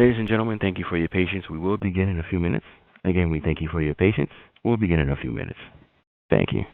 Ladies and gentlemen, thank you for your patience. We will begin in a few minutes. Again, we thank you for your patience. We'll begin in a few minutes. Thank you.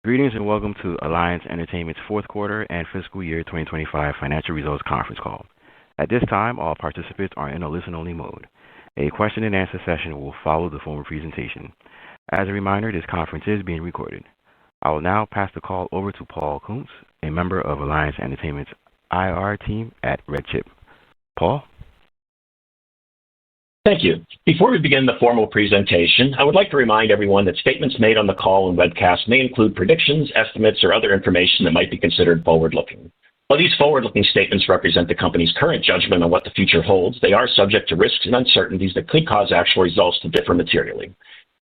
Greetings and welcome to Alliance Entertainment's fourth quarter and fiscal year 2025 financial results conference call. At this time, all participants are in a listen-only mode. A question-and-answer session will follow the formal presentation. As a reminder, this conference is being recorded. I will now pass the call over to Paul Kuntz, a member of Alliance Entertainment's IR team at RedChip. Paul? Thank you. Before we begin the formal presentation, I would like to remind everyone that statements made on the call and webcast may include predictions, estimates, or other information that might be considered forward-looking. While these forward-looking statements represent the company's current judgment on what the future holds, they are subject to risks and uncertainties that could cause actual results to differ materially.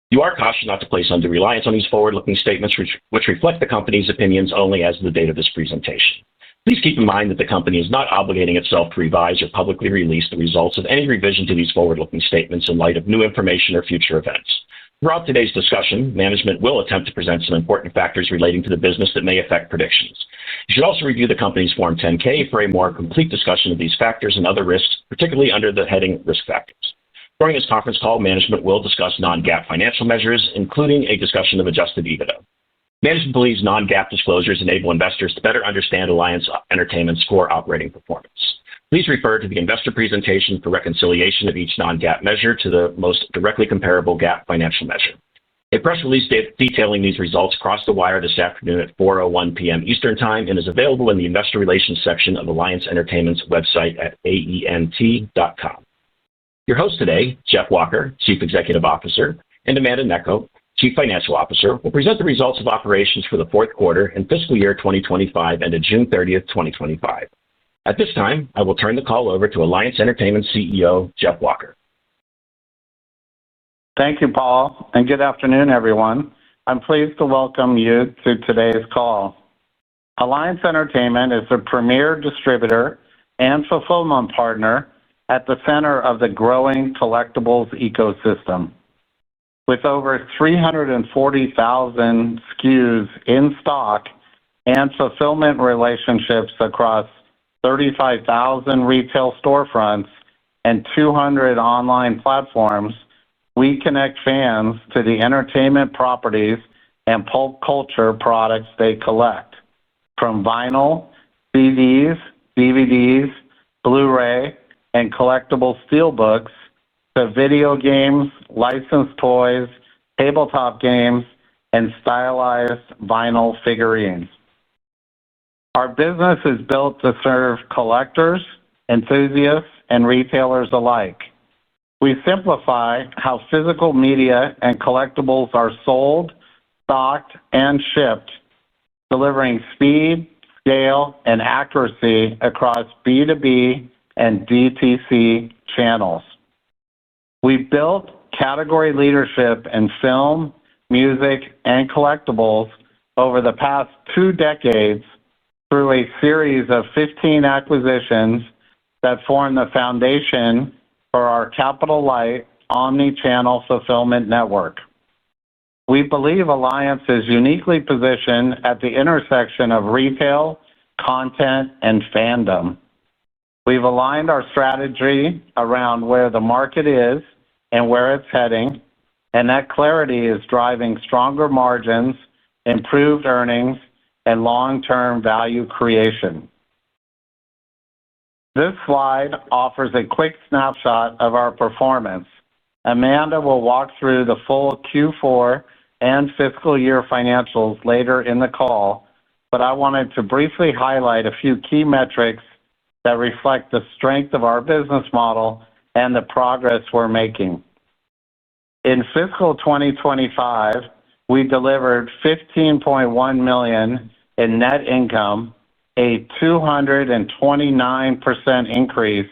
You are cautioned not to place undue reliance on these forward-looking statements, which reflect the company's opinions only as of the date of this presentation. Please keep in mind that the company is not obligating itself to revise or publicly release the results of any revision to these forward-looking statements in light of new information or future events. Throughout today's discussion, management will attempt to present some important factors relating to the business that may affect predictions. You should also review the company's Form 10-K for a more complete discussion of these factors and other risks, particularly under the heading Risk Factors. During this conference call, management will discuss non-GAAP financial measures, including a discussion of adjusted EBITDA. Management believes non-GAAP disclosures enable investors to better understand Alliance Entertainment's core operating performance. Please refer to the investor presentation for reconciliation of each non-GAAP measure to the most directly comparable GAAP financial measure. A press release detailing these results crossed the wire this afternoon at 4:01 p.m. Eastern Time and is available in the investor relations section of Alliance Entertainment's website at aent.com. Your host today, Jeff Walker, Chief Executive Officer, and Amanda Necco, Chief Financial Officer, will present the results of operations for the fourth quarter and fiscal year 2025 ended June 30th, 2025. At this time, I will turn the call over to Alliance Entertainment CEO, Jeff Walker. Thank you, Paul, and good afternoon, everyone. I'm pleased to welcome you to today's call. Alliance Entertainment is the premier distributor and fulfillment partner at the center of the growing collectibles ecosystem. With over 340,000 SKUs in stock and fulfillment relationships across 35,000 retail storefronts and 200 online platforms, we connect fans to the entertainment properties and pulp culture products they collect. From vinyl, CDs, DVDs, Blu-ray, and collectible steelbooks to video games, licensed toys, tabletop games, and stylized vinyl figurines. Our business is built to serve collectors, enthusiasts, and retailers alike. We simplify how physical media and collectibles are sold, stocked, and shipped, delivering speed, scale, and accuracy across B2B and DTC channels. We built category leadership in film, music, and collectibles over the past 2 decades through a series of 15 acquisitions that form the foundation for our capital-light, omni-channel fulfillment network. We believe Alliance is uniquely positioned at the intersection of retail, content, and fandom. We've aligned our strategy around where the market is and where it's heading, and that clarity is driving stronger margins, improved earnings, and long-term value creation. This slide offers a quick snapshot of our performance. Amanda will walk through the full Q4 and fiscal year financials later in the call, but I wanted to briefly highlight a few key metrics that reflect the strength of our business model and the progress we're making. In fiscal 2025, we delivered $15.1 million in net income, a 229% increase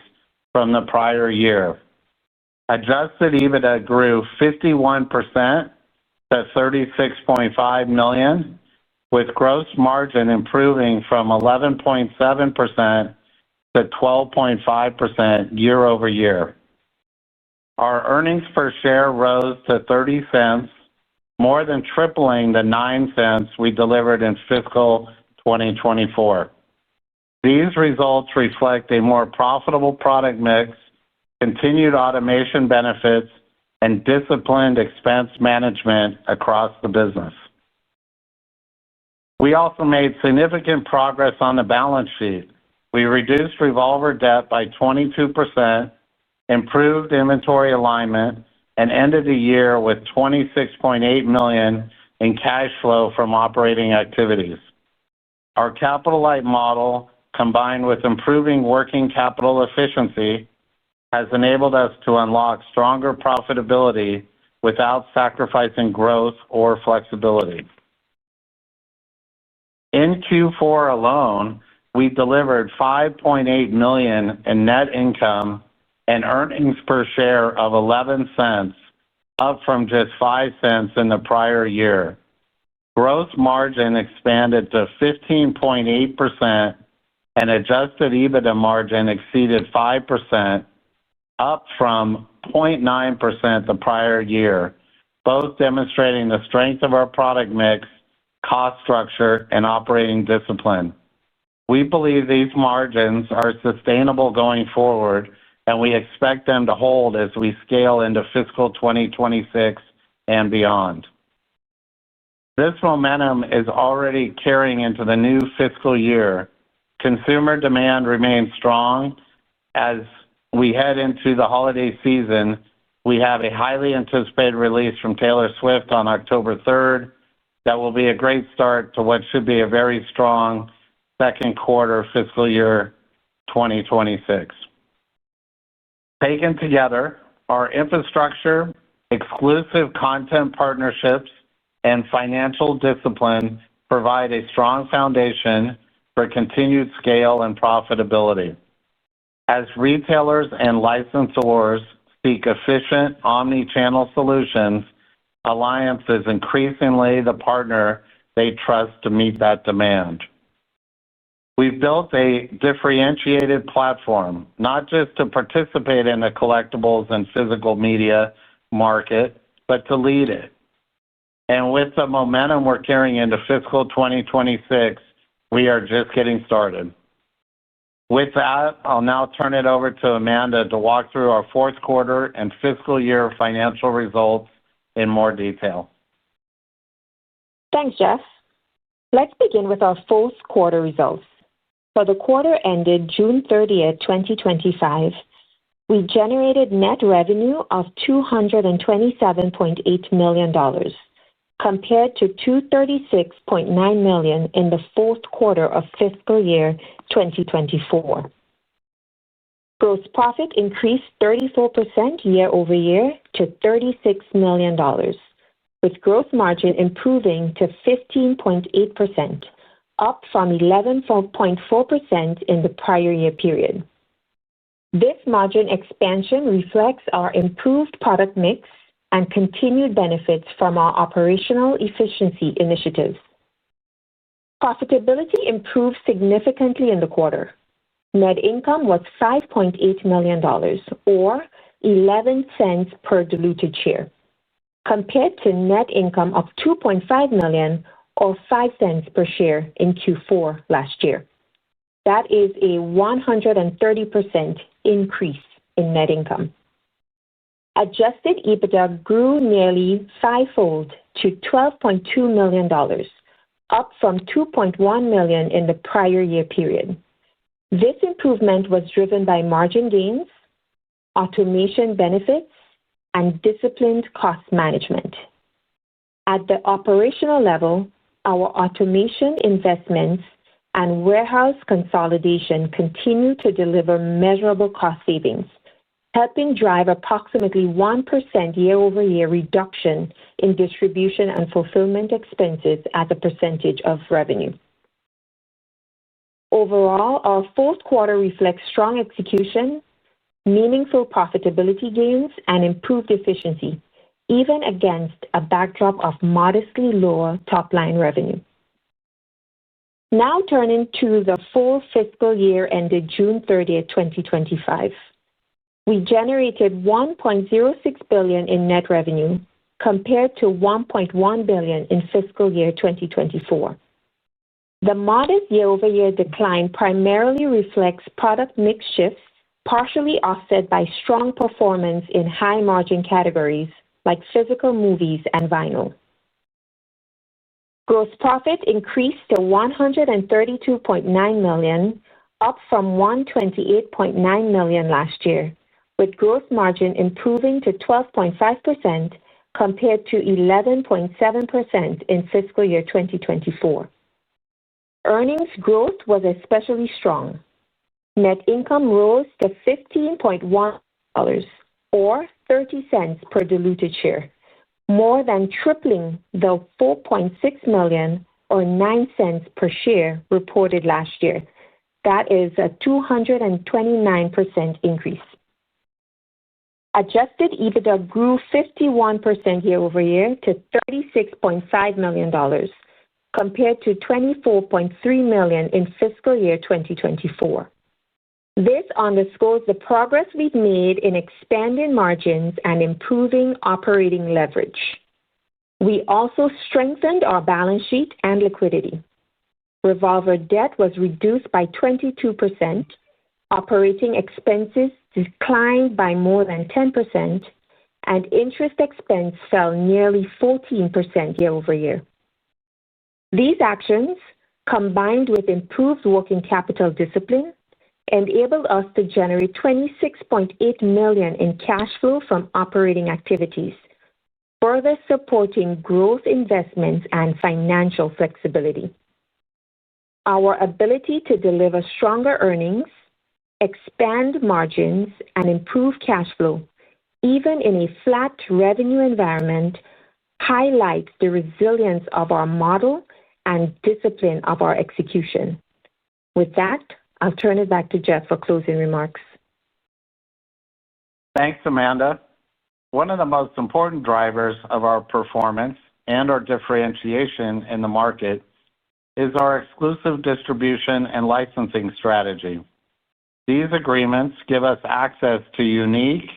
from the prior year. Adjusted EBITDA grew 51% to $36.5 million, with gross margin improving from 11.7% to 12.5% year over year. Our earnings per share rose to 30 cents, more than tripling the 9 cents we delivered in fiscal 2024. These results reflect a more profitable product mix, continued automation benefits, and disciplined expense management across the business. We also made significant progress on the balance sheet. We reduced revolver debt by 22%, improved inventory alignment, and ended the year with $26.8 million in cash flow from operating activities. Our capital-light model, combined with improving working capital efficiency, has enabled us to unlock stronger profitability without sacrificing growth or flexibility. In Q4 alone, we delivered $5.8 million in net income and earnings per share of 11 cents, up from just 5 cents in the prior year. Gross margin expanded to 15.8%, and adjusted EBITDA margin exceeded 5%, up from 0.9% the prior year, both demonstrating the strength of our product mix, cost structure, and operating discipline. We believe these margins are sustainable going forward, and we expect them to hold as we scale into fiscal 2026 and beyond. This momentum is already carrying into the new fiscal year. Consumer demand remains strong. As we head into the holiday season, we have a highly anticipated release from Taylor Swift on October 3rd that will be a great start to what should be a very strong second quarter fiscal year 2026. Taken together, our infrastructure, Exclusive content partnerships and financial discipline provide a strong foundation for continued scale and profitability. As retailers and licensors seek efficient omni-channel solutions, Alliance is increasingly the partner they trust to meet that demand. We've built a differentiated platform, not just to participate in the collectibles and physical media market, but to lead it. And with the momentum we're carrying into fiscal 2026, we are just getting started. With that, I'll now turn it over to Amanda to walk through our fourth quarter and fiscal year financial results in more detail. Thanks, Jeff. Let's begin with our fourth quarter results. For the quarter ended June 30th, 2025, we generated net revenue of $227.8 million, compared to $236.9 million in the fourth quarter of fiscal year 2024. Gross profit increased 34% year over year to $36 million, with gross margin improving to 15.8%, up from 11.4% in the prior year period. This margin expansion reflects our improved product mix and continued benefits from our operational efficiency initiatives. Profitability improved significantly in the quarter. Net income was $5.8 million, or 11 cents per diluted share, compared to net income of $2.5 million, or 5 cents per share in Q4 last year. That is a 130% increase in net income. Adjusted EBITDA grew nearly fivefold to $12.2 million, up from $2.1 million in the prior year period. This improvement was driven by margin gains, automation benefits, and disciplined cost management. At the operational level, our automation investments and warehouse consolidation continue to deliver measurable cost savings, helping drive approximately 1% year-over-year reduction in distribution and fulfillment expenses as a percentage of revenue. Overall, our fourth quarter reflects strong execution, meaningful profitability gains, and improved efficiency, even against a backdrop of modestly lower top-line revenue. Now turning to the full fiscal year ended June 30th, 2025. We generated $1.06 billion in net revenue, compared to $1.1 billion in fiscal year 2024. The modest year-over-year decline primarily reflects product mix shifts, partially offset by strong performance in high-margin categories like physical movies and vinyl. Gross profit increased to $132.9 million, up from $128.9 million last year, with gross margin improving to 12.5% compared to 11.7% in fiscal year 2024. Earnings growth was especially strong. Net income rose to $15.1 million, or 30 cents per diluted share, more than tripling the $4.6 million, or 9 cents per share, reported last year. That is a 229% increase. Adjusted EBITDA grew 51% year-over-year to $36.5 million, compared to $24.3 million in fiscal year 2024. This underscores the progress we've made in expanding margins and improving operating leverage. We also strengthened our balance sheet and liquidity. Revolver debt was reduced by 22%, operating expenses declined by more than 10%, and interest expense fell nearly 14% year-over-year. These actions, combined with improved working capital discipline, enabled us to generate $26.8 million in cash flow from operating activities, further supporting growth investments and financial flexibility. Our ability to deliver stronger earnings, expand margins, and improve cash flow even in a flat revenue environment, highlights the resilience of our model and discipline of our execution. With that, I'll turn it back to Jeff for closing remarks. Thanks, Amanda. One of the most important drivers of our performance and our differentiation in the market is our exclusive distribution and licensing strategy. These agreements give us access to unique,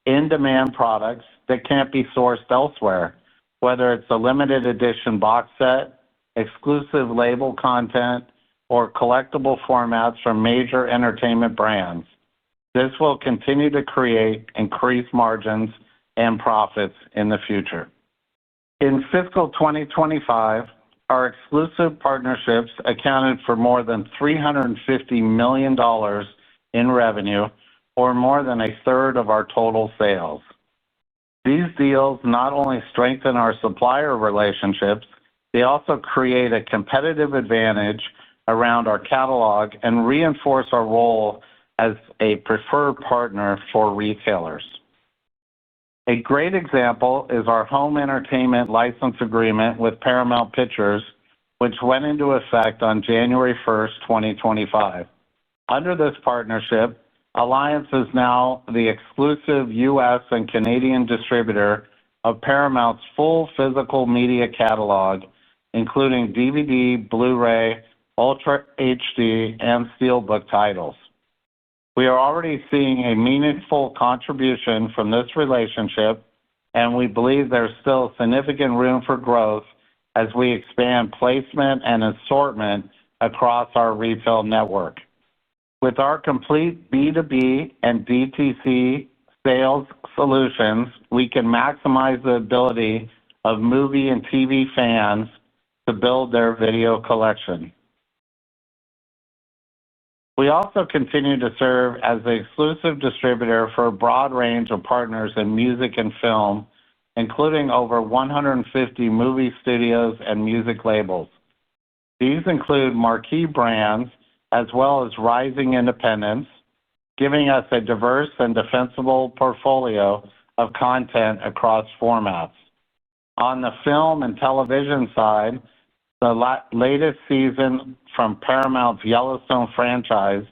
in-demand products that can't be sourced elsewhere, whether it's a limited edition box set, exclusive label content, or collectible formats from major entertainment brands. This will continue to create increased margins and profits in the future. In fiscal 2025, our exclusive partnerships accounted for more than $350 million in revenue, or more than a third of our total sales. These deals not only strengthen our supplier relationships, they also create a competitive advantage around our catalog and reinforce our role as a preferred partner for retailers. A great example is our home entertainment license agreement with Paramount Pictures, which went into effect on January 1st, 2025. Under this partnership, Alliance is now the exclusive U.S. and Canadian distributor of Paramount's full physical media catalog, including DVD, Blu-ray, Ultra HD, and Steelbook titles. We are already seeing a meaningful contribution from this relationship, and we believe there's still significant room for growth as we expand placement and assortment across our retail network. With our complete B2B and DTC sales solutions, we can maximize the ability of movie and TV fans to build their video collection. We also continue to serve as the exclusive distributor for a broad range of partners in music and film, including over 150 movie studios and music labels. These include marquee brands as well as rising independents, giving us a diverse and defensible portfolio of content across formats. On the film and television side, the latest season from Paramount's Yellowstone franchise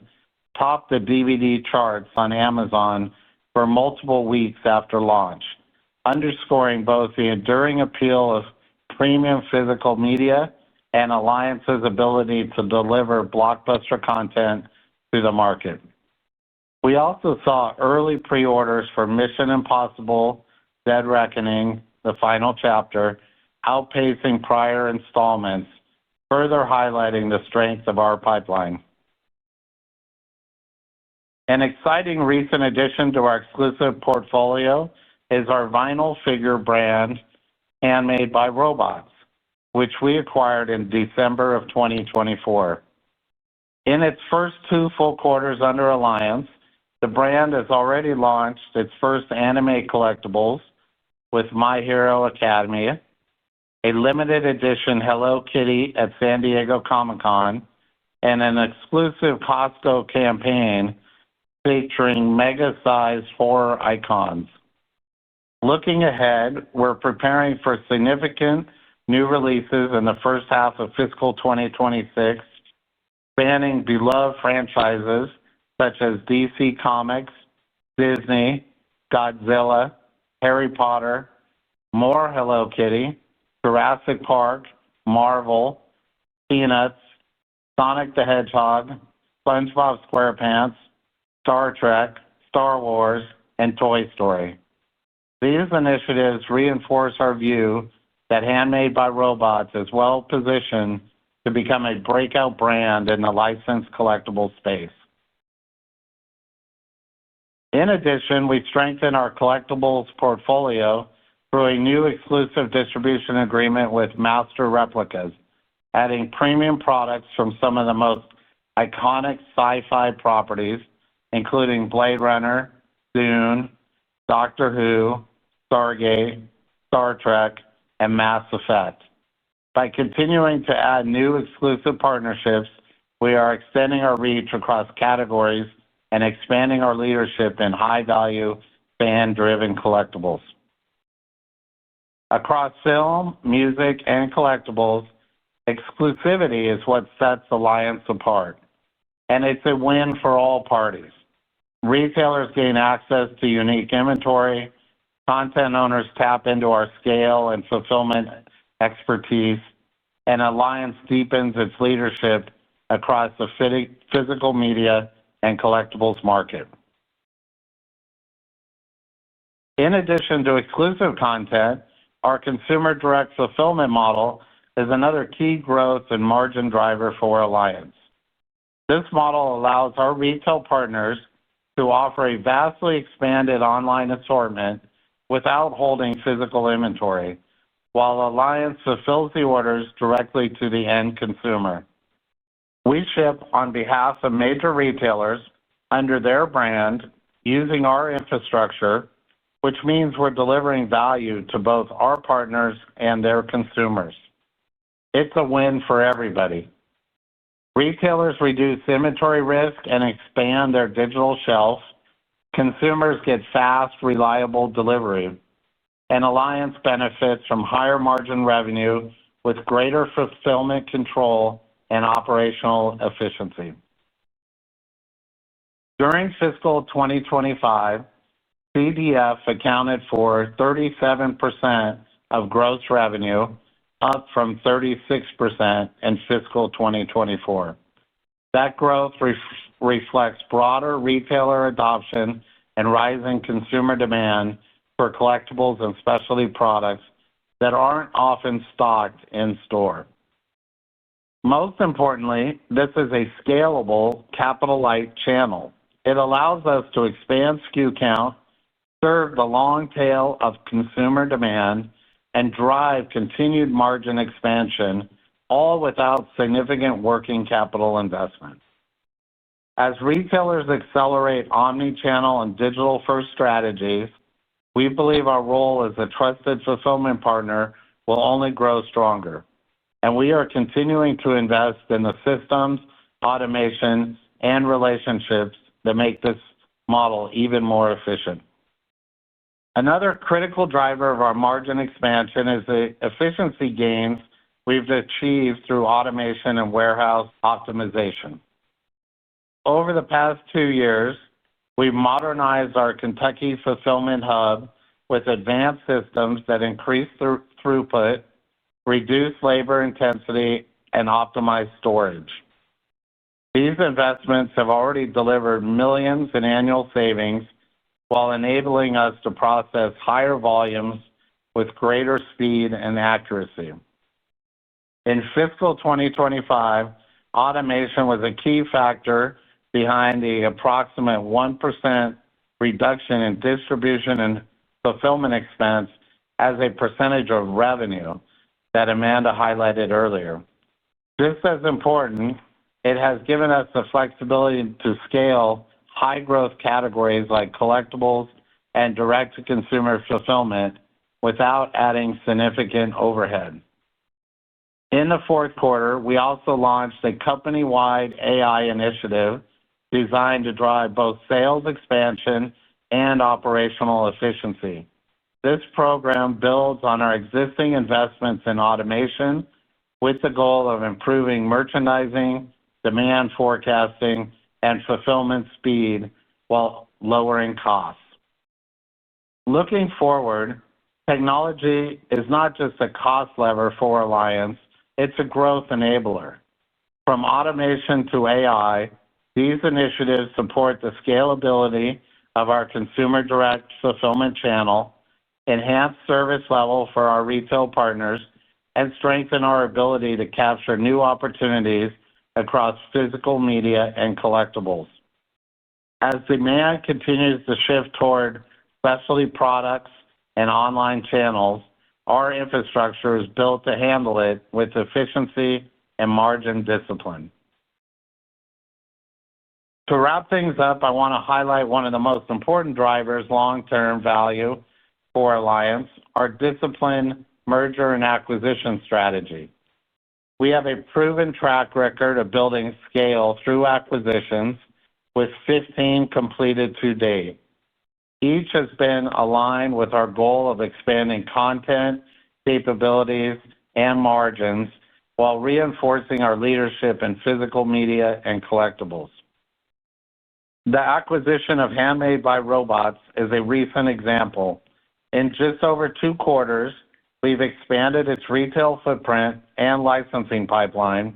topped the DVD charts on Amazon for multiple weeks after launch, underscoring both the enduring appeal of premium physical media and Alliance's ability to deliver blockbuster content to the market. We also saw early pre-orders for Mission Impossible: Dead Reckoning, the final chapter, outpacing prior installments, further highlighting the strength of our pipeline. An exciting recent addition to our exclusive portfolio is our vinyl figure brand, Handmade by Robots, which we acquired in December of 2024. In its first 2 full quarters under Alliance, the brand has already launched its first anime collectibles with My Hero Academia, a limited edition Hello Kitty at San Diego Comic-Con, and an exclusive Costco campaign featuring mega-sized horror icons. Looking ahead, we're preparing for significant new releases in the first half of fiscal 2026, spanning beloved franchises such as DC Comics, Disney, Godzilla, Harry Potter, more Hello Kitty, Jurassic Park, Marvel, Peanuts, Sonic the Hedgehog, SpongeBob SquarePants, Star Trek, Star Wars, and Toy Story. These initiatives reinforce our view that Handmade by Robots is well positioned to become a breakout brand in the licensed collectible space. In addition, we strengthen our collectibles portfolio through a new exclusive distribution agreement with Master Replicas, adding premium products from some of the most iconic sci-fi properties, including Blade Runner, Dune, Doctor Who, Stargate, Star Trek, and Mass Effect. By continuing to add new exclusive partnerships, we are extending our reach across categories and expanding our leadership in high-value fan-driven collectibles. Across film, music, and collectibles, exclusivity is what sets Alliance apart, and it's a win for all parties. Retailers gain access to unique inventory, content owners tap into our scale and fulfillment expertise, and Alliance deepens its leadership across the physical media and collectibles market. In addition to exclusive content, our consumer direct fulfillment model is another key growth and margin driver for Alliance. This model allows our retail partners to offer a vastly expanded online assortment without holding physical inventory, while Alliance fulfills the orders directly to the end consumer. We ship on behalf of major retailers under their brand using our infrastructure, which means we're delivering value to both our partners and their consumers. It's a win for everybody. Retailers reduce inventory risk and expand their digital shelf. Consumers get fast, reliable delivery, and Alliance benefits from higher margin revenue with greater fulfillment control and operational efficiency. During fiscal 2025, CDF accounted for 37% of gross revenue, up from 36% in fiscal 2024. That growth reflects broader retailer adoption and rising consumer demand for collectibles and specialty products that aren't often stocked in store. Most importantly, this is a scalable, capital-light channel. It allows us to expand SKU count, serve the long tail of consumer demand, and drive continued margin expansion, all without significant working capital investment. As retailers accelerate omni-channel and digital-first strategies, we believe our role as a trusted fulfillment partner will only grow stronger, and we are continuing to invest in the systems, automation, and relationships that make this model even more efficient. Another critical driver of our margin expansion is the efficiency gains we've achieved through automation and warehouse optimization. Over the past 2 years, we've modernized our Kentucky fulfillment hub with advanced systems that increase throughput, reduce labor intensity, and optimize storage. These investments have already delivered millions in annual savings while enabling us to process higher volumes with greater speed and accuracy. In fiscal 2025, automation was a key factor behind the approximate 1% reduction in distribution and fulfillment expense as a percentage of revenue that Amanda highlighted earlier. Just as important, it has given us the flexibility to scale high-growth categories like collectibles and direct-to-consumer fulfillment without adding significant overhead. In the fourth quarter, we also launched a company-wide AI initiative designed to drive both sales expansion and operational efficiency. This program builds on our existing investments in automation with the goal of improving merchandising, demand forecasting, and fulfillment speed while lowering costs. Looking forward, technology is not just a cost lever for Alliance, it's a growth enabler. From automation to AI, these initiatives support the scalability of our consumer direct fulfillment channel, enhance service level for our retail partners, and strengthen our ability to capture new opportunities across physical media and collectibles. As demand continues to shift toward specialty products and online channels, our infrastructure is built to handle it with efficiency and margin discipline. To wrap things up, I want to highlight one of the most important drivers long-term value for Alliance, our disciplined merger and acquisition strategy. We have a proven track record of building scale through acquisitions with 15 completed to date. Each has been aligned with our goal of expanding content, capabilities, and margins while reinforcing our leadership in physical media and collectibles. The acquisition of Handmade by Robots is a recent example. In just over 2 quarters, we've expanded its retail footprint and licensing pipeline,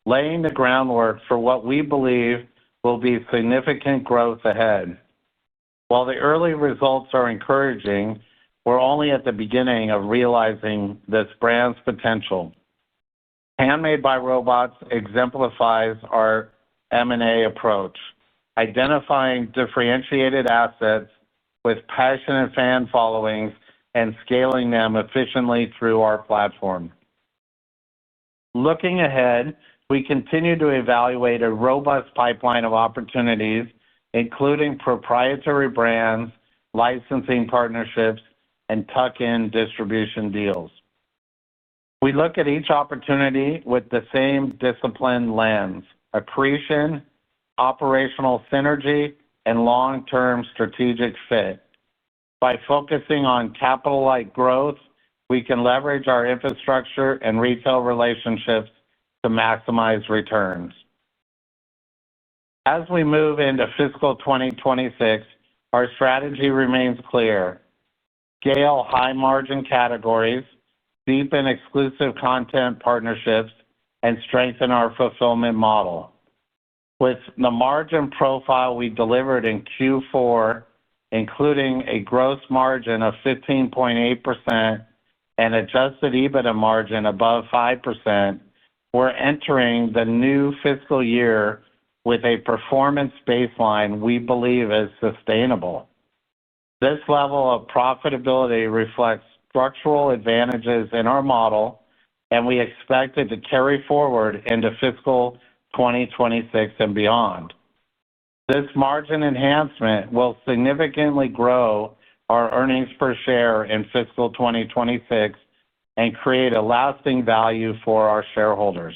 laying the groundwork for what we believe will be significant growth ahead. While the early results are encouraging, we're only at the beginning of realizing this brand's potential. Handmade by Robots exemplifies our M&A approach, identifying differentiated assets with passionate fan followings and scaling them efficiently through our platform. Looking ahead, we continue to evaluate a robust pipeline of opportunities, including proprietary brands, licensing partnerships, and tuck-in distribution deals. We look at each opportunity with the same disciplined lens: accretion, operational synergy, and long-term strategic fit. By focusing on capital-light growth, we can leverage our infrastructure and retail relationships to maximize returns. As we move into fiscal 2026, our strategy remains clear: scale high-margin categories, deepen exclusive content partnerships, and strengthen our fulfillment model. With the margin profile we delivered in Q4, including a gross margin of 15.8% and adjusted EBITDA margin above 5%, we're entering the new fiscal year with a performance baseline we believe is sustainable. This level of profitability reflects structural advantages in our model, and we expect it to carry forward into fiscal 2026 and beyond. This margin enhancement will significantly grow our earnings per share in fiscal 2026 and create a lasting value for our shareholders.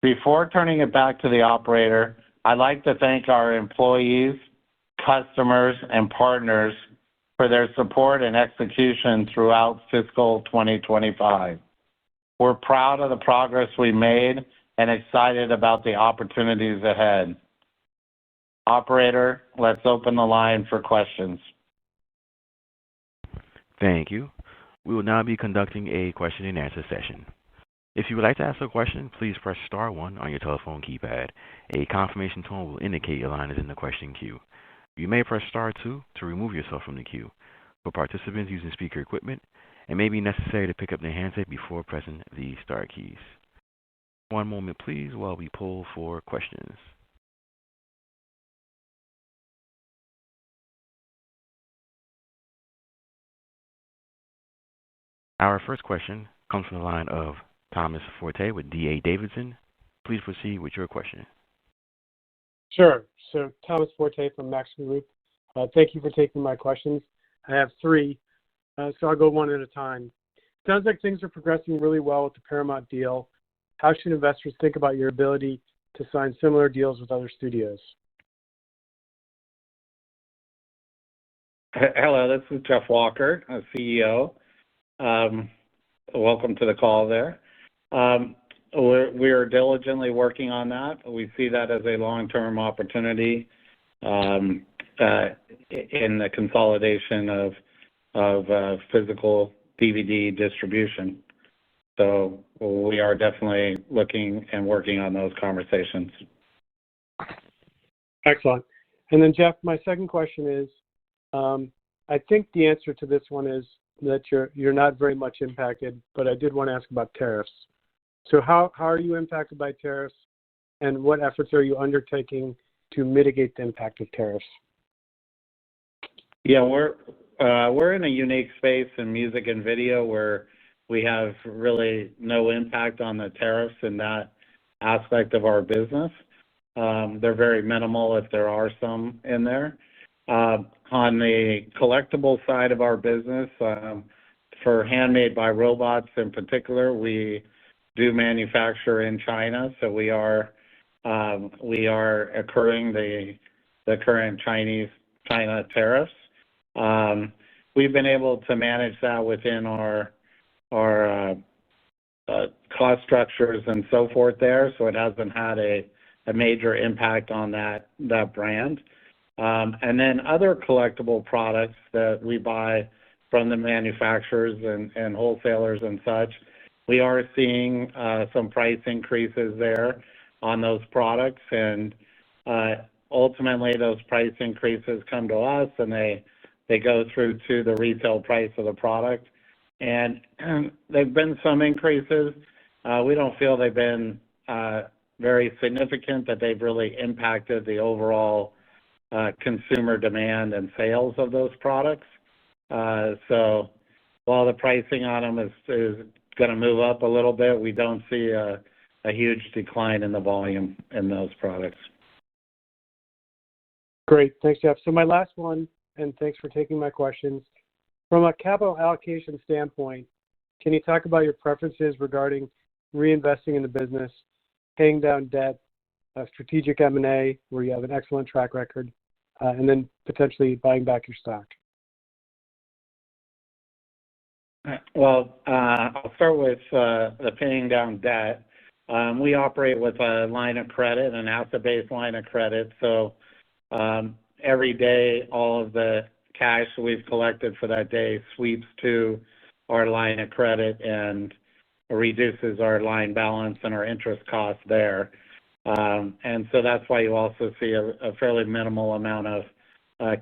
Before turning it back to the operator, I'd like to thank our employees, customers, and partners for their support and execution throughout fiscal 2025. We're proud of the progress we made and excited about the opportunities ahead. Operator, let's open the line for questions. Thank you. We will now be conducting a question-and-answer session. If you would like to ask a question, please press star 1 on your telephone keypad. A confirmation tone will indicate your line is in the question queue. You may press star 2 to remove yourself from the queue. For participants using speaker equipment, it may be necessary to pick up the handset before pressing the star keys. One moment, please, while we pull for questions. Our first question comes from the line of Thomas Forte with D.A. Davidson. Please proceed with your question. Sure. So, Thomas Forte from Maxim Group. Thank you for taking my questions. I have 3, so I'll go one at a time. Sounds like things are progressing really well with the Paramount deal. How should investors think about your ability to sign similar deals with other studios? Hello, this is Jeff Walker, CEO. Welcome to the call there. We are diligently working on that. We see that as a long-term opportunity in the consolidation of physical DVD distribution. So we are definitely looking and working on those conversations. Excellent. And then, Jeff, my second question is, I think the answer to this one is that you're not very much impacted, but I did want to ask about tariffs. So how are you impacted by tariffs, and what efforts are you undertaking to mitigate the impact of tariffs? Yeah, we're in a unique space in music and video where we have really no impact on the tariffs in that aspect of our business. They're very minimal if there are some in there. On the collectible side of our business, for Handmade by Robots in particular, we do manufacture in China, so we are accruing the current Chinese China tariffs. We've been able to manage that within our cost structures and so forth there, so it hasn't had a major impact on that brand. And then other collectible products that we buy from the manufacturers and wholesalers and such, we are seeing some price increases there on those products, and ultimately those price increases come to us and they go through to the retail price of the product. And there've been some increases. We don't feel they've been very significant, that they've really impacted the overall consumer demand and sales of those products. So while the pricing on them is going to move up a little bit, we don't see a huge decline in the volume in those products. Great. Thanks, Jeff. So my last one, and thanks for taking my questions. From a capital allocation standpoint, can you talk about your preferences regarding reinvesting in the business, paying down debt, strategic M&A, where you have an excellent track record, and then potentially buying back your stock? Well, I'll start with the paying down debt. We operate with a line of credit, an asset-based line of credit. So every day, all of the cash we've collected for that day sweeps to our line of credit and reduces our line balance and our interest costs there. And so that's why you also see a fairly minimal amount of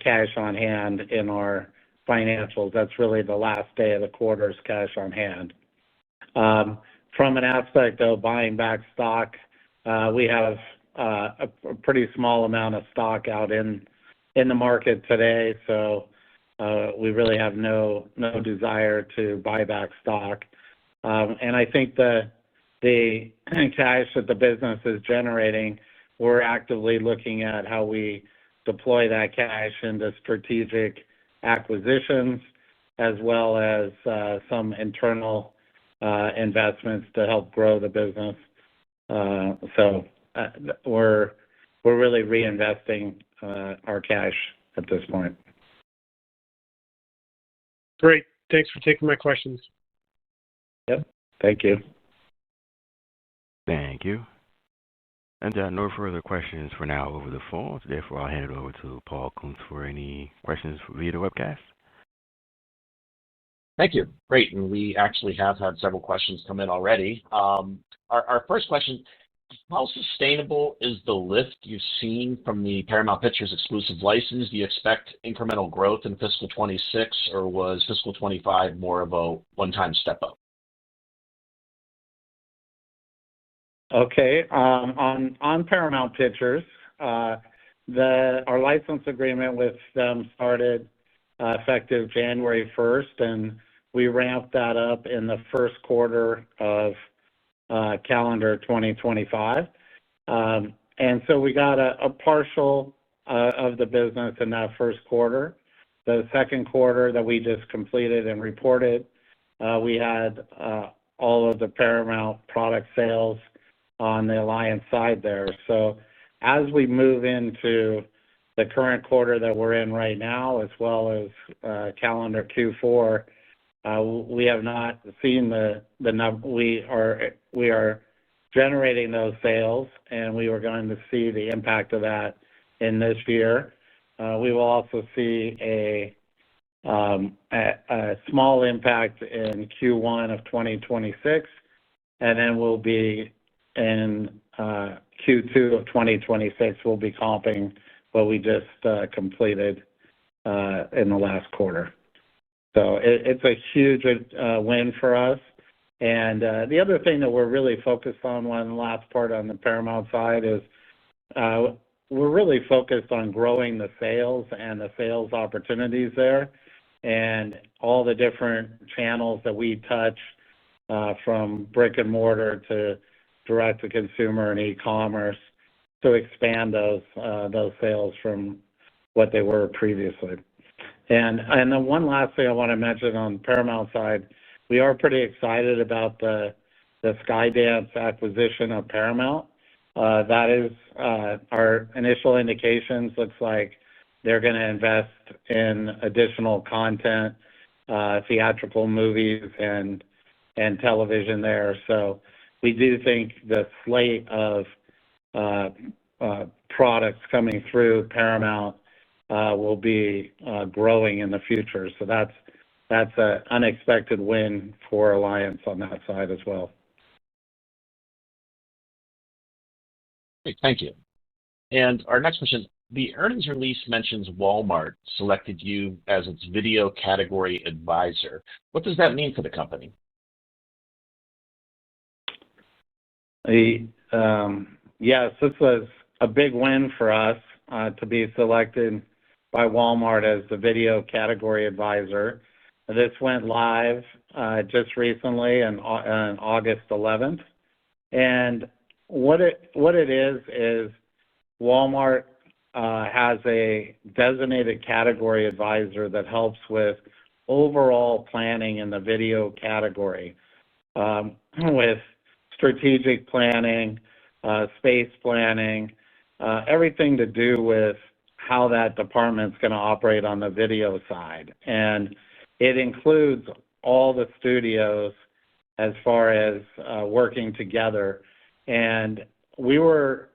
cash on hand in our financials. That's really the last day of the quarter's cash on hand. From an aspect of buying back stock, we have a pretty small amount of stock out in the market today, so we really have no desire to buy back stock. And I think the cash that the business is generating, we're actively looking at how we deploy that cash into strategic acquisitions, as well as some internal investments to help grow the business. So we're really reinvesting our cash at this point. Great. Thanks for taking my questions. Yep. Thank you. Thank you. And there are no further questions for now over the phone. So therefore, I'll hand it over to Paul Kuntz for any questions via the webcast. Thank you. Great. And we actually have had several questions come in already. Our first question, how sustainable is the lift you've seen from the Paramount Pictures exclusive license? Do you expect incremental growth in fiscal 26, or was fiscal 25 more of a one-time step up? Okay. On Paramount Pictures, our license agreement with them started effective January 1st, and we ramped that up in the first quarter of calendar 2025. And so we got a partial of the business in that first quarter. The second quarter that we just completed and reported, we had all of the Paramount product sales on the Alliance side there. So as we move into the current quarter that we're in right now, as well as calendar Q4, we have not seen the number. We are generating those sales, and we are going to see the impact of that in this year. We will also see a small impact in Q1 of 2026, and then we'll be in Q2 of 2026, we'll be comping what we just completed in the last quarter. So it's a huge win for us. And the other thing that we're really focused on, one last part on the Paramount side, is we're really focused on growing the sales and the sales opportunities there, and all the different channels that we touch, from brick and mortar to direct to consumer and e-commerce, to expand those sales from what they were previously. And then one last thing I want to mention on the Paramount side, we are pretty excited about the Skydance acquisition of Paramount. That is our initial indications. Looks like they're going to invest in additional content, theatrical movies and television there. So we do think the slate of products coming through Paramount will be growing in the future. So that's an unexpected win for Alliance on that side as well. Great, thank you. And our next question, the earnings release mentions Walmart selected you as its video category advisor. What does that mean for the company? Yes, this was a big win for us to be selected by Walmart as the video category advisor. This went live just recently on August 11th. And what it is Walmart has a designated category advisor that helps with overall planning in the video category, with strategic planning, space planning, everything to do with how that department's going to operate on the video side. And it includes all the studios as far as working together. And we were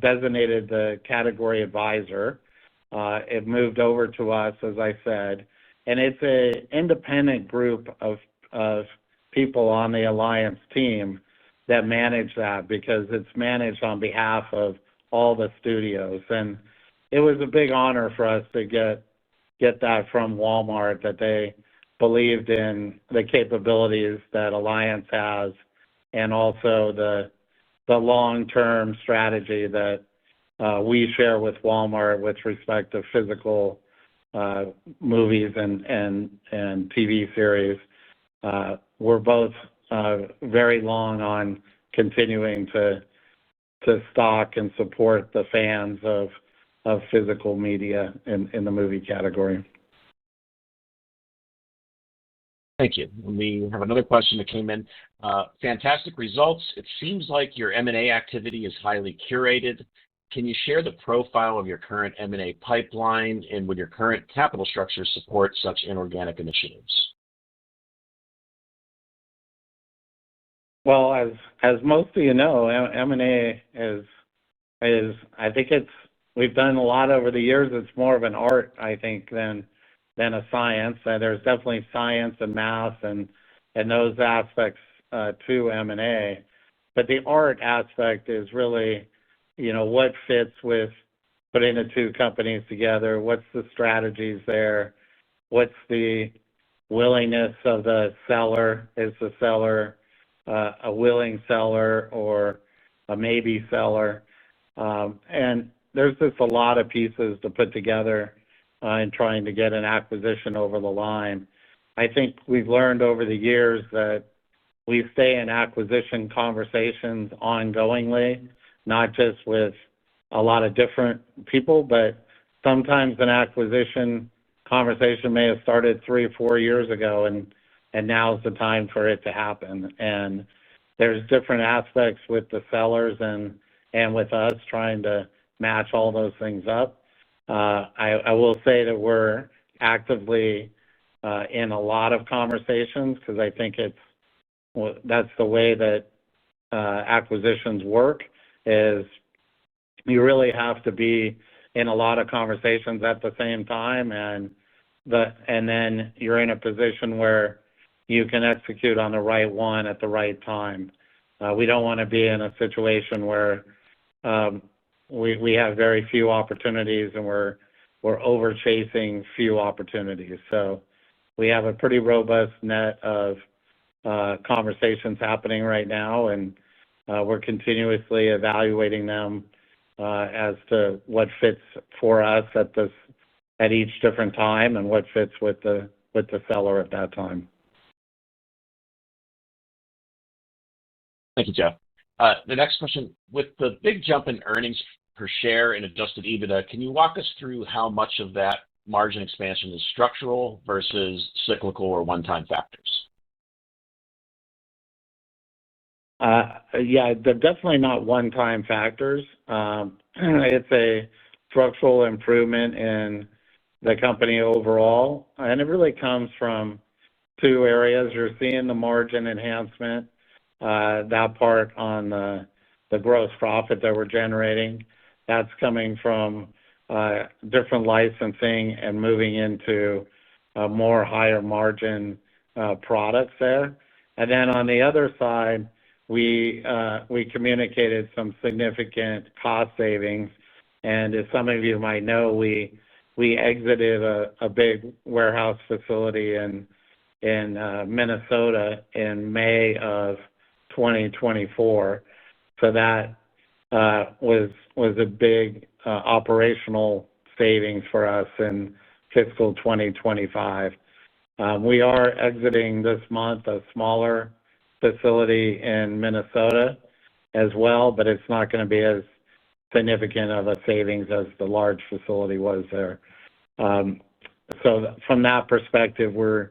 designated the category advisor. It moved over to us, as I said, and it's an independent group of people on the Alliance team that manage that, because it's managed on behalf of all the studios. And it was a big honor for us to get that from Walmart, that they believed in the capabilities that Alliance has, and also the long-term strategy that we share with Walmart with respect to physical movies and TV series. We're both very long on continuing to stock and support the fans of physical media in the movie category. Thank you. We have another question that came in. Fantastic results. It seems like your M&A activity is highly curated. Can you share the profile of your current M&A pipeline, and would your current capital structure support such inorganic initiatives? Well, as most of you know, M&A is I think we've done a lot over the years. It's more of an art, I think, than a science. There's definitely science and math and those aspects to M&A. But the art aspect is really, what fits with putting the two companies together. What's the strategies there? What's the willingness of the seller? Is the seller a willing seller or a maybe seller? And there's just a lot of pieces to put together in trying to get an acquisition over the line. I think we've learned over the years that we stay in acquisition conversations ongoingly, not just with a lot of different people, but sometimes an acquisition conversation may have started 3 or 4 years ago, and now's the time for it to happen. And there's different aspects with the sellers and with us trying to match all those things up. I will say that we're actively in a lot of conversations, because I think that's the way that acquisitions work, is you really have to be in a lot of conversations at the same time, and then you're in a position where you can execute on the right one at the right time. We don't want to be in a situation where we have very few opportunities and we're over chasing few opportunities. So we have a pretty robust net of conversations happening right now, and we're continuously evaluating them as to what fits for us at each different time, and what fits with the seller at that time. Thank you, Jeff. The next question, with the big jump in earnings per share and adjusted EBITDA, can you walk us through how much of that margin expansion is structural versus cyclical or one-time factors? Yeah, they're definitely not one-time factors. It's a structural improvement in the company overall, and it really comes from two areas. You're seeing the margin enhancement, that part on the gross profit that we're generating. That's coming from different licensing and moving into more higher margin products there. And then on the other side, we communicated some significant cost savings. And as some of you might know, we exited a big warehouse facility in Minnesota in May of 2024. So that was a big operational savings for us in fiscal 2025. We are exiting this month a smaller facility in Minnesota as well, but it's not going to be as significant of a savings as the large facility was there. So from that perspective, we're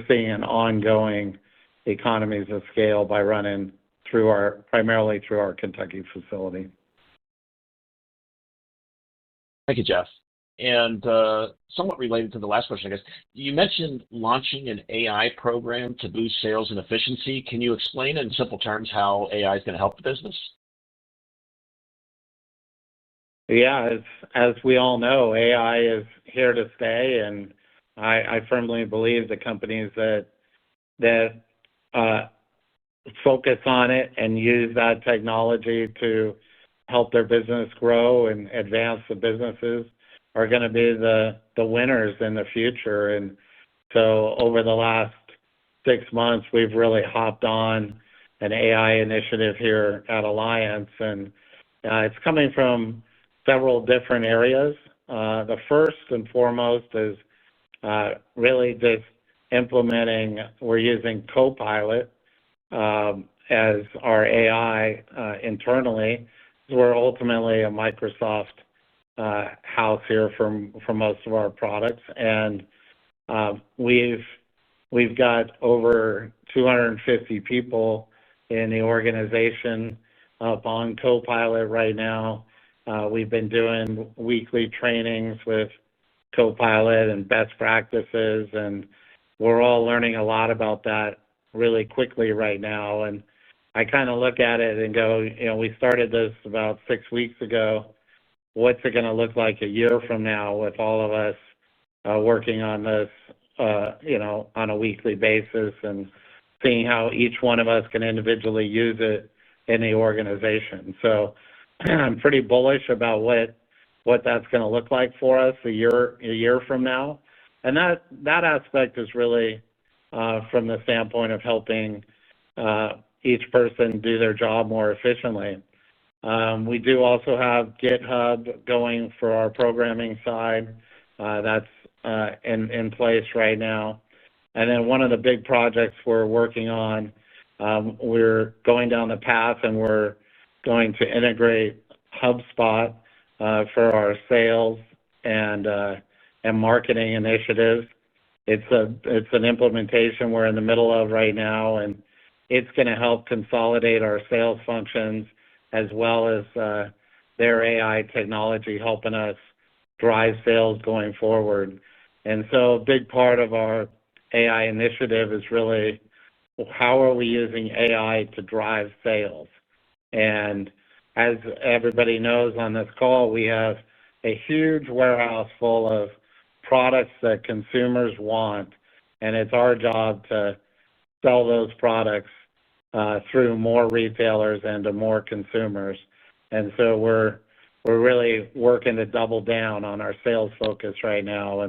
seeing an ongoing economies of scale by running primarily through our Kentucky facility. Thank you, Jeff. And somewhat related to the last question, I guess, you mentioned launching an AI program to boost sales and efficiency. Can you explain in simple terms how AI is going to help the business? Yeah, as we all know, AI is here to stay, and I firmly believe the companies that focus on it and use that technology to help their business grow and advance the businesses are going to be the winners in the future. And so over the last 6 months, we've really hopped on an AI initiative here at Alliance, and it's coming from several different areas. The first and foremost is really just implementing, we're using Copilot as our AI internally. We're ultimately a Microsoft house here for most of our products, and we've got over 250 people in the organization up on Copilot right now. We've been doing weekly trainings with Copilot and best practices, and we're all learning a lot about that really quickly right now. And I kind of look at it and go, we started this about 6 weeks ago. What's it going to look like a year from now with all of us working on this, on a weekly basis and seeing how each one of us can individually use it in the organization. So I'm pretty bullish about what that's going to look like for us a year from now. And that aspect is really from the standpoint of helping each person do their job more efficiently. We do also have GitHub going for our programming side. That's in place right now. And then one of the big projects we're working on, we're going down the path and we're going to integrate HubSpot for our sales and marketing initiatives. It's an implementation we're in the middle of right now, and it's going to help consolidate our sales functions as well as their AI technology helping us drive sales going forward. And so a big part of our AI initiative is really how are we using AI to drive sales. And as everybody knows on this call, we have a huge warehouse full of products that consumers want, and it's our job to sell those products through more retailers and to more consumers. And so we're really working to double down on our sales focus right now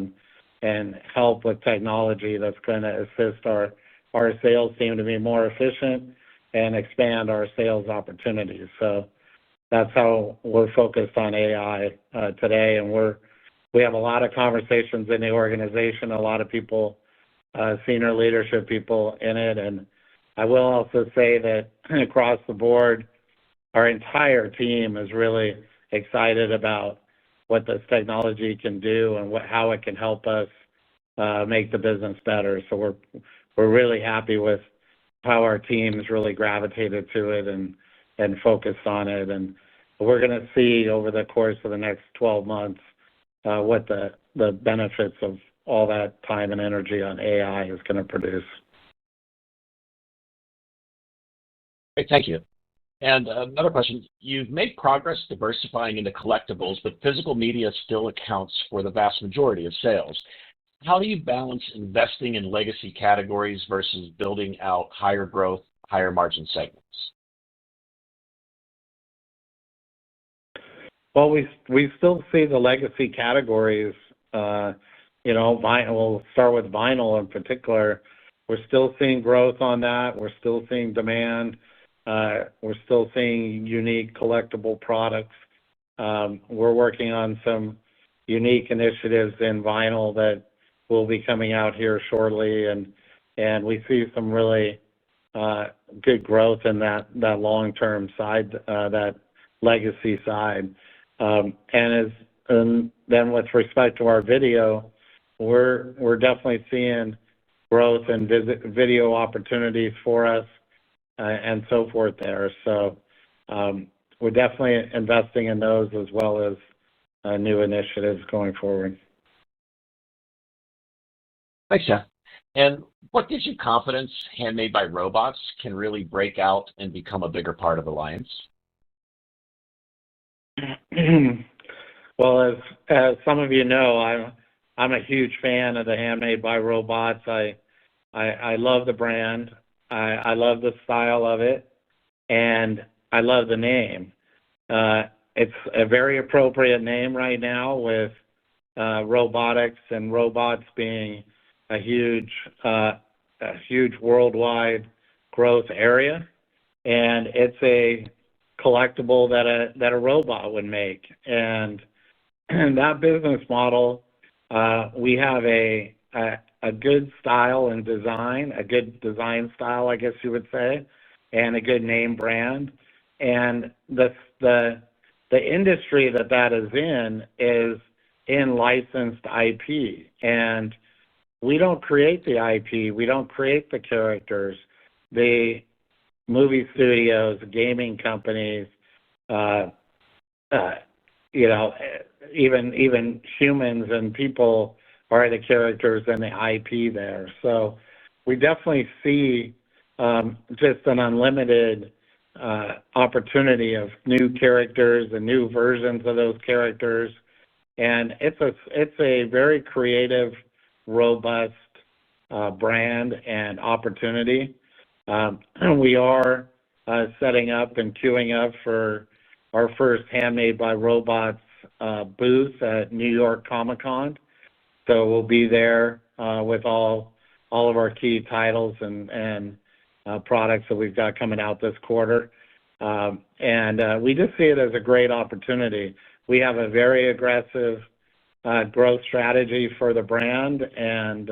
and help with technology that's going to assist our sales team to be more efficient and expand our sales opportunities. So that's how we're focused on AI today, and we have a lot of conversations in the organization, a lot of people, senior leadership people in it. And I will also say that across the board, our entire team is really excited about what this technology can do and how it can help us make the business better. So we're really happy with how our team's really gravitated to it and focused on it. And we're going to see over the course of the next 12 months what the benefits of all that time and energy on AI is going to produce. Great, thank you. And another question, you've made progress diversifying into collectibles, but physical media still accounts for the vast majority of sales. How do you balance investing in legacy categories versus building out higher growth, higher margin segments? Well, we still see the legacy categories. We'll start with vinyl in particular. We're still seeing growth on that. We're still seeing demand. We're still seeing unique collectible products. We're working on some unique initiatives in vinyl that will be coming out here shortly, and we see some really good growth in that long-term side, that legacy side. And then with respect to our video, we're definitely seeing growth and video opportunities for us and so forth there. So we're definitely investing in those as well as new initiatives going forward. Thanks, Jeff. And what gives you confidence Handmade by Robots can really break out and become a bigger part of Alliance? Well, as some of you know, I'm a huge fan of the Handmade by Robots. I love the brand. I love the style of it, and I love the name. It's a very appropriate name right now with robotics and robots being a huge worldwide growth area, and it's a collectible that a robot would make. And that business model, we have a good style and design, a good design style, I guess you would say, and a good name brand. And the industry that is in licensed IP, and we don't create the IP, we don't create the characters. The movie studios, gaming companies, even humans and people are the characters and the IP there. So we definitely see just an unlimited opportunity of new characters and new versions of those characters. And it's a very creative, robust brand and opportunity. We are setting up and queuing up for our first Handmade by Robots booth at New York Comic Con. So we'll be there with all of our key titles and products that we've got coming out this quarter. And we just see it as a great opportunity. We have a very aggressive growth strategy for the brand, and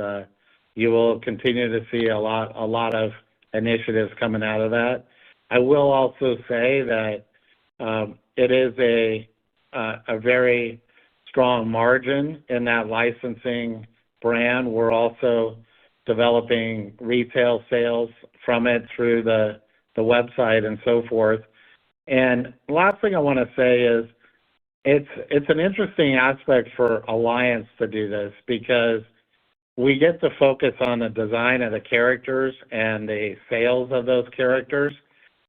you will continue to see a lot of initiatives coming out of that. I will also say that it is a very strong margin in that licensing brand. We're also developing retail sales from it through the website and so forth. And the last thing I want to say is it's an interesting aspect for Alliance to do this, because we get to focus on the design of the characters and the sales of those characters,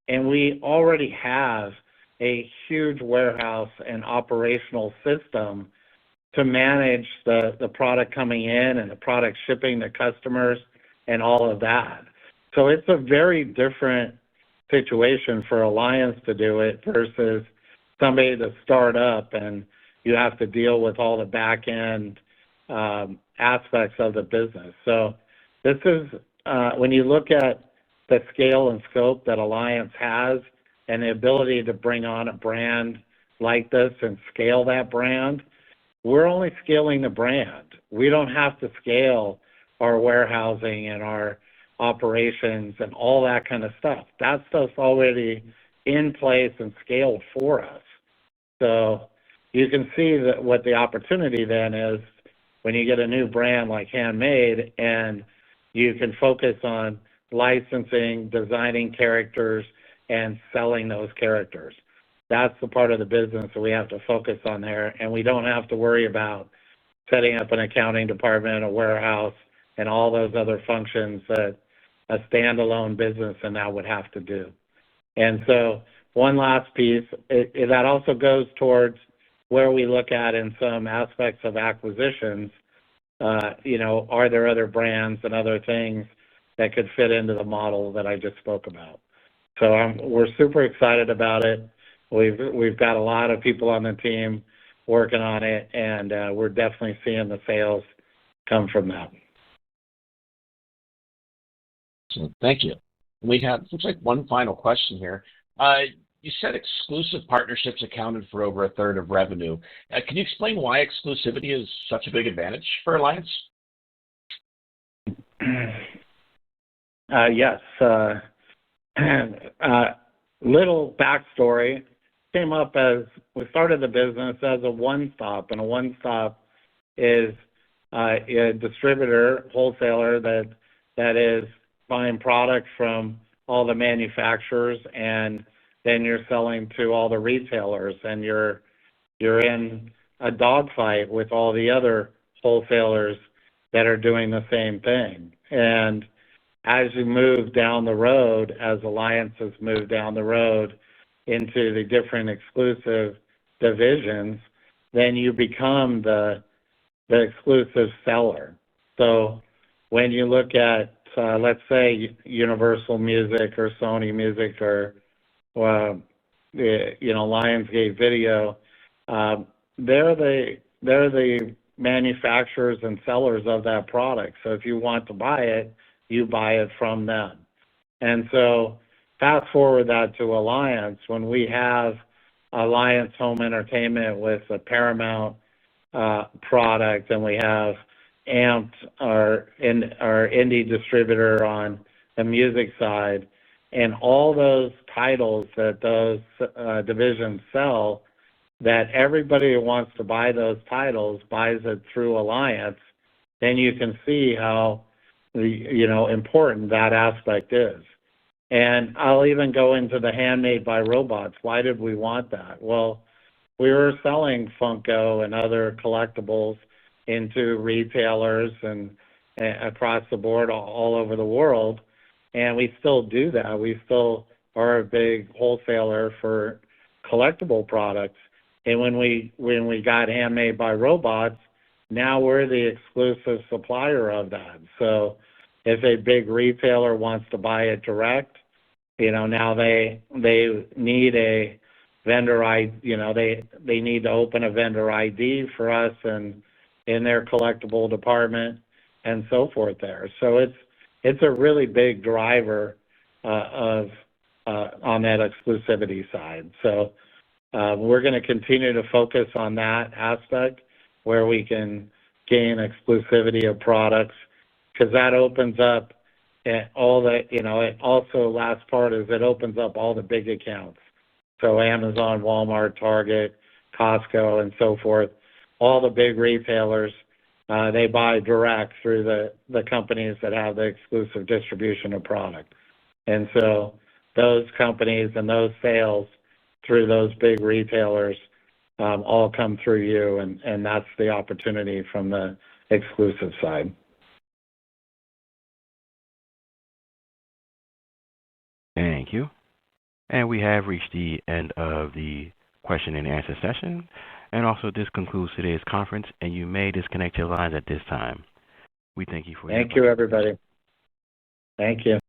and we already have a huge warehouse and operational system to manage the product coming in and the product shipping to customers and all of that. So it's a very different situation for Alliance to do it versus somebody to start up and you have to deal with all the back end aspects of the business. So this is, when you look at the scale and scope that Alliance has and the ability to bring on a brand like this and scale that brand, we're only scaling the brand. We don't have to scale our warehousing and our operations and all that kind of stuff. That stuff's already in place and scaled for us. So you can see that what the opportunity then is when you get a new brand like Handmade and you can focus on licensing, designing characters, and selling those characters. that's the part of the business that we have to focus on there, and we don't have to worry about setting up an accounting department, a warehouse, and all those other functions that a standalone business and that would have to do. And so one last piece, that also goes towards where we look at in some aspects of acquisitions, are there other brands and other things that could fit into the model that I just spoke about? So we're super excited about it. We've got a lot of people on the team working on it, and we're definitely seeing the sales come from that. Thank you. We have, looks like, one final question here. You said exclusive partnerships accounted for over a third of revenue. Can you explain why exclusivity is such a big advantage for Alliance? Yes. Little backstory. Came up as we started the business as a one-stop, and a one-stop is a distributor, wholesaler that is buying product from all the manufacturers, and then you're selling to all the retailers, and you're in a dogfight with all the other wholesalers that are doing the same thing. And as you move down the road, as Alliance has moved down the road into the different exclusive divisions, then you become the exclusive seller. So when you look at, let's say, Universal Music or Sony Music or Lionsgate Video, they're the manufacturers and sellers of that product. So if you want to buy it, you buy it from them. And so fast forward that to Alliance, when we have Alliance Home Entertainment with a Paramount product, and we have AENT, our indie distributor on the music side, and all those titles that those divisions sell, that everybody who wants to buy those titles buys it through Alliance, then you can see how important that aspect is. And I'll even go into the Handmade by Robots. Why did we want that? Well, we were selling Funko and other collectibles into retailers and across the board all over the world, and we still do that. We still are a big wholesaler for collectible products. And when we got Handmade by Robots, now we're the exclusive supplier of that. So if a big retailer wants to buy it direct, now they need a vendor ID, they need to open a vendor ID for us and in their collectible department and so forth there. So it's a really big driver on that exclusivity side. So we're going to continue to focus on that aspect where we can gain exclusivity of products, because that opens up all the, it also, last part is it opens up all the big accounts. So Amazon, Walmart, Target, Costco, and so forth, all the big retailers, they buy direct through the companies that have the exclusive distribution of product. And so those companies and those sales through those big retailers all come through you, and that's the opportunity from the exclusive side. Thank you. And we have reached the end of the question and answer session. And also, this concludes today's conference, and you may disconnect your lines at this time. We thank you for your participation. Thank you, everybody. Thank you.